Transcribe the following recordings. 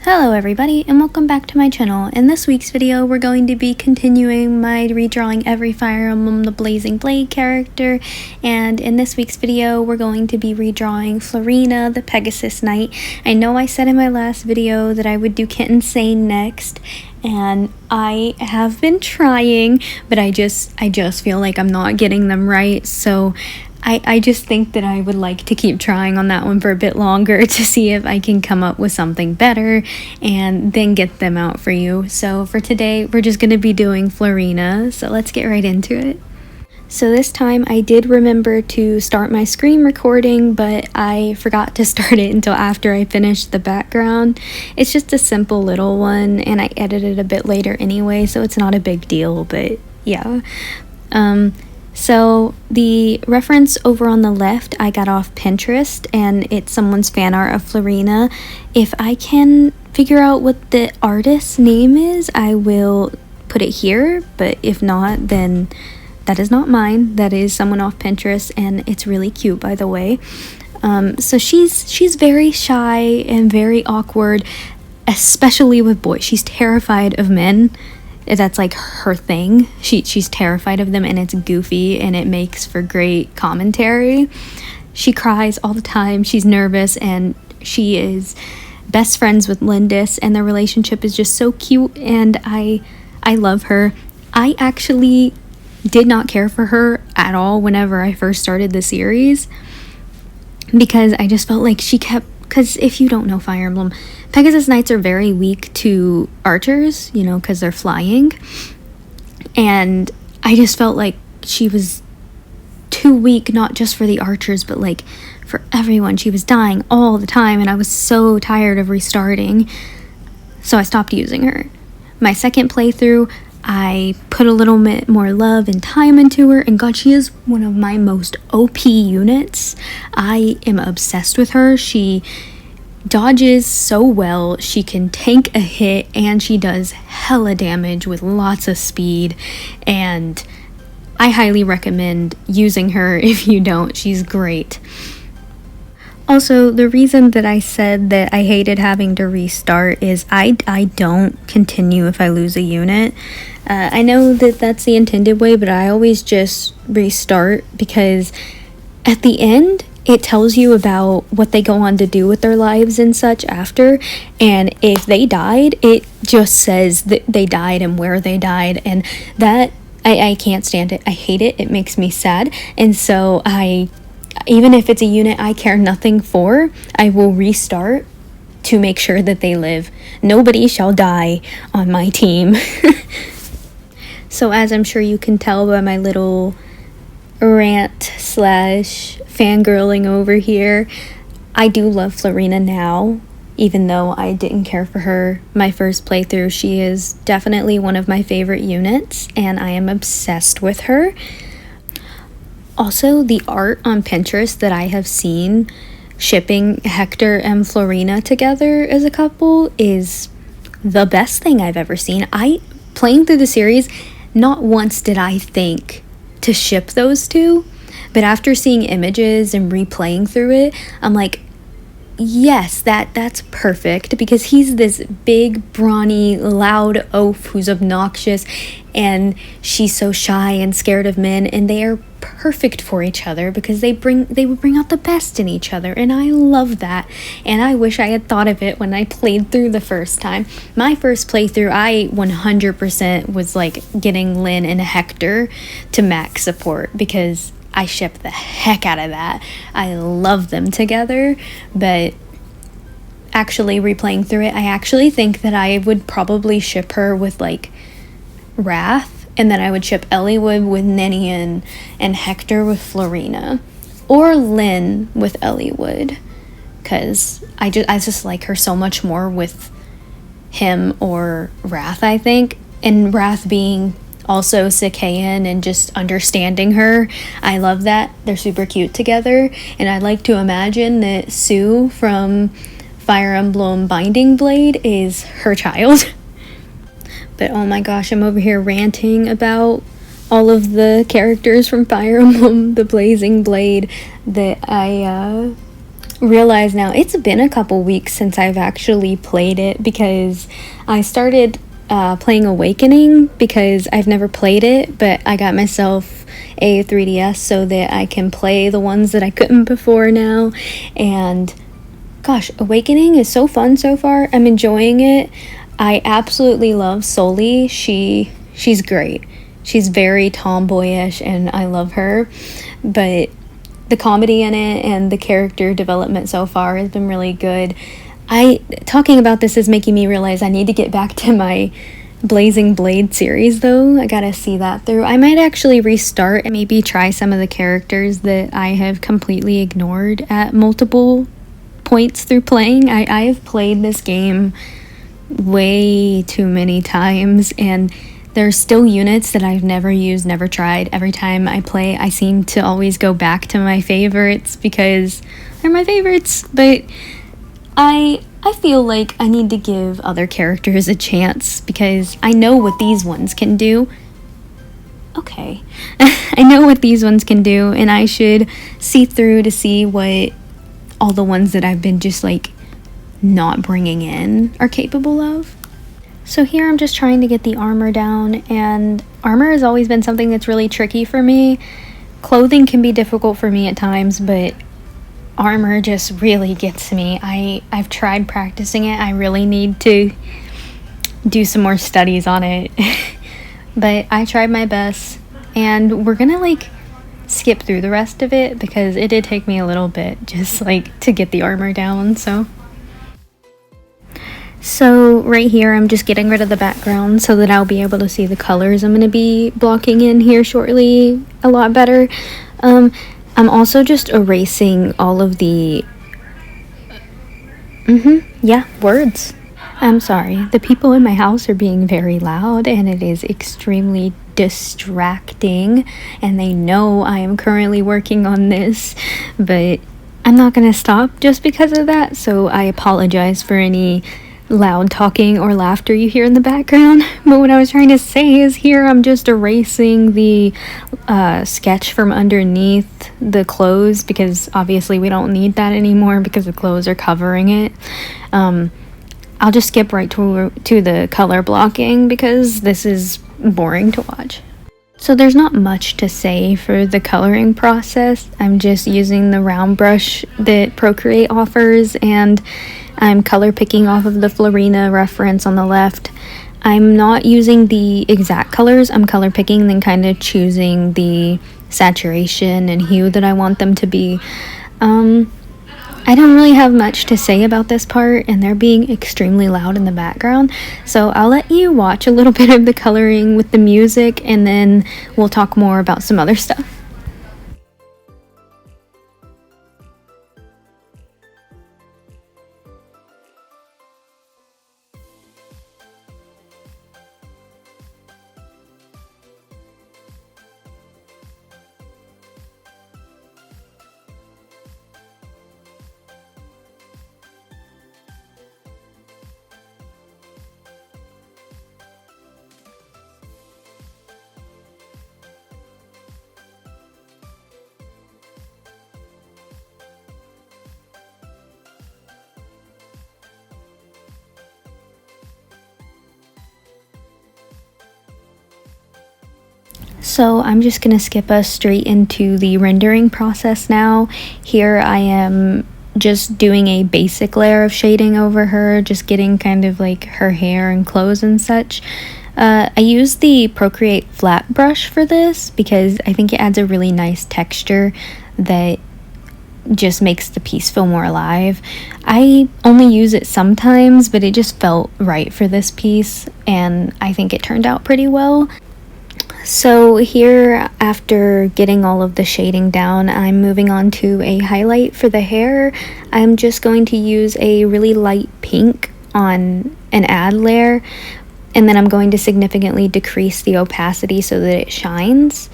Hello everybody and welcome back to my channel. In this week's video we're going to be continuing my redrawing every Fire Emblem the Blazing Blade character, and in this week's video we're going to be redrawing Florina the Pegasus Knight. I know I said in my last video that I would do Kitten Sane next, and I have been trying, but I just feel like I'm not getting them right, so I just think that I would like to keep trying on that one for a bit longer to see if I can come up with something better and then get them out for you. So for today, we're just going to be doing Florina, so let's get right into it. So this time I did remember to start my screen recording, but I forgot to start it until after I finished the background. It's just a simple little one, and I edited a bit later anyway, so it's not a big deal, but yeah. So the reference over on the left I got off Pinterest, and it's someone's fan art of Florina. If I can figure out what the artist's name is, I will put it here, but if not, then that is not mine. That is someone off Pinterest, and it's really cute, by the way. So she's very shy and very awkward, especially with boys. She's terrified of men. That's like her thing. She's terrified of them, and it's goofy and it makes for great commentary. She cries all the time, she's nervous, and she is best friends with Lindis, and their relationship is just so cute, and I love her. I actually did not care for her at all whenever I first started the series, because I just felt like because if you don't know Fire Emblem, Pegasus Knights are very weak to archers, you know, because they're flying. And I just felt like she was too weak, not just for the archers, but like for everyone. She was dying all the time, and I was so tired of restarting. So I stopped using her. My second playthrough, I put a little bit more love and time into her, and God, she is one of my most OP units. I am obsessed with her. She dodges so well, she can tank a hit, and she does hella damage with lots of speed, and I highly recommend using her if you don't. She's great. Also, the reason that I said that I hated having to restart is I don't continue if I lose a unit. I know that that's the intended way, but I always just restart, because at the end it tells you about what they go on to do with their lives and such after, and if they died, it just says that they died and where they died, and that I can't stand it. I hate it. It makes me sad, and so even if it's a unit I care nothing for, I will restart to make sure that they live. Nobody shall die on my team. So as I'm sure you can tell by my little rant / fangirling over here, I do love Florina now, even though I didn't care for her my first playthrough. She is definitely one of my favorite units, and I am obsessed with her. Also, the art on Pinterest that I have seen shipping Hector and Florina together as a couple is the best thing I've ever seen. Playing through the series, not once did I think to ship those two, but after seeing images and replaying through it, I'm like, yes, that's perfect, because he's this big, brawny, loud oaf who's obnoxious, and she's so shy and scared of men, and they are perfect for each other because they would bring out the best in each other, and I love that, and I wish I had thought of it when I played through the first time. My first playthrough, I 100% was like getting Lynn and Hector to max support, because I ship the heck out of that. I love them together, but actually replaying through it, I actually think that I would probably ship her with like Wrath, and then I would ship Eliwood with Ninian and Hector with Florina, or Lynn with Eliwood, because I just like her so much more with him or Wrath, I think, and Wrath being also Sakayan and just understanding her. I love that. They're super cute together, and I like to imagine that Sue from Fire Emblem Binding Blade is her child. But oh my gosh, I'm over here ranting about all of the characters from Fire Emblem, the Blazing Blade, that I realize now it's been a couple weeks since I've actually played it, because I started playing Awakening because I've never played it, but I got myself a 3DS so that I can play the ones that I couldn't before now. And gosh, Awakening is so fun so far. I'm enjoying it. I absolutely love Sully. She's great. She's very tomboyish and I love her, but the comedy in it and the character development so far has been really good. Talking about this is making me realize I need to get back to my Blazing Blade series though. I gotta see that through. I might actually restart and maybe try some of the characters that I have completely ignored at multiple points through playing. I have played this game way too many times, and there's still units that I've never used, never tried. Every time I play, I seem to always go back to my favorites because they're my favorites. But I feel like I need to give other characters a chance because I know what these ones can do. Okay. I know what these ones can do, and I should see through to see what all the ones that I've been just like not bringing in are capable of. So here I'm just trying to get the armor down, and armor has always been something that's really tricky for me. Clothing can be difficult for me at times, but armor just really gets me. I've tried practicing it. I really need to do some more studies on it. But I tried my best, and we're gonna like skip through the rest of it because it did take me a little bit just like to get the armor down. So right here, I'm just getting rid of the background so that I'll be able to see the colors I'm going to be blocking in here shortly a lot better. I'm also just erasing all of the words. I'm sorry. The people in my house are being very loud and it is extremely distracting, and they know I am currently working on this, but I'm not going to stop just because of that, so I apologize for any loud talking or laughter you hear in the background. But what I was trying to say is here I'm just erasing the sketch from underneath the clothes because obviously we don't need that anymore because the clothes are covering it. I'll just skip right to the color blocking because this is boring to watch. So there's not much to say for the coloring process. I'm just using the round brush that Procreate offers, and I'm color picking off of the Florina reference on the left. I'm not using the exact colors. I'm color picking, then kind of choosing the saturation and hue that I want them to be. I don't really have much to say about this part, and they're being extremely loud in the background, so I'll let you watch a little bit of the coloring with the music, and then we'll talk more about some other stuff. So I'm just going to skip us straight into the rendering process now. Here I am just doing a basic layer of shading over her, just getting kind of like her hair and clothes and such. I use the Procreate flat brush for this because I think it adds a really nice texture that just makes the piece feel more alive. I only use it sometimes, but it just felt right for this piece, and I think it turned out pretty well. So here, after getting all of the shading down, I'm moving on to a highlight for the hair. I'm just going to use a really light pink on an add layer, and then I'm going to significantly decrease the opacity so that it shines,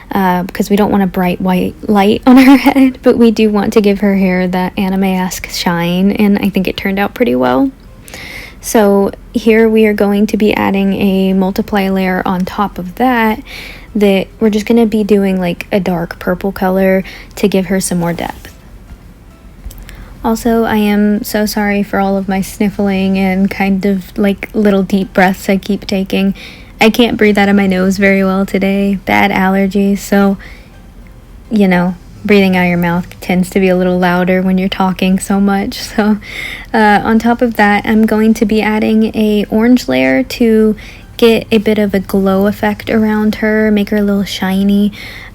because we don't want a bright white light on her head, but we do want to give her hair that anime-esque shine, and I think it turned out pretty well. So here we are going to be adding a multiply layer on top of that. that we're just going to be doing like a dark purple color to give her some more depth. Also, I am so sorry for all of my sniffling and kind of like little deep breaths I keep taking. I can't breathe out of my nose very well today. Bad allergies, so, you know, breathing out of your mouth tends to be a little louder when you're talking so much. So, on top of that, I'm going to be adding a orange layer to get a bit of a glow effect around her, make her a little shiny.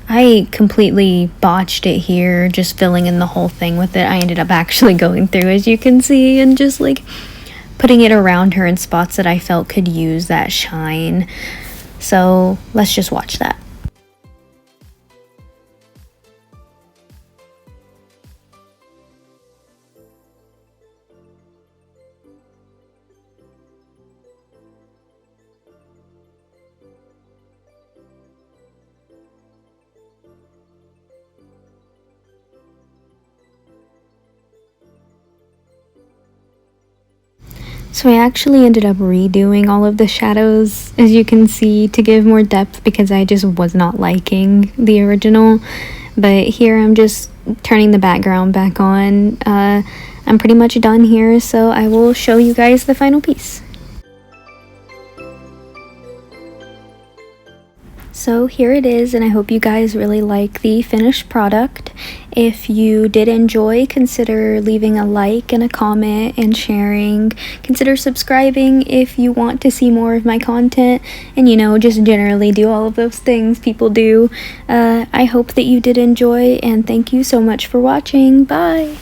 I completely botched it here, just filling in the whole thing with it. I ended up actually going through, as you can see, and just like putting it around her in spots that I felt could use that shine. So let's just watch that. So I actually ended up redoing all of the shadows, as you can see, to give more depth because I just was not liking the original. But here I'm just turning the background back on. I'm pretty much done here, so I will show you guys the final piece. So here it is, and I hope you guys really like the finished product. If you did enjoy, consider leaving a like and a comment and sharing. Consider subscribing if you want to see more of my content, and you know, just generally do all of those things people do. I hope that you did enjoy, and thank you so much for watching. Bye!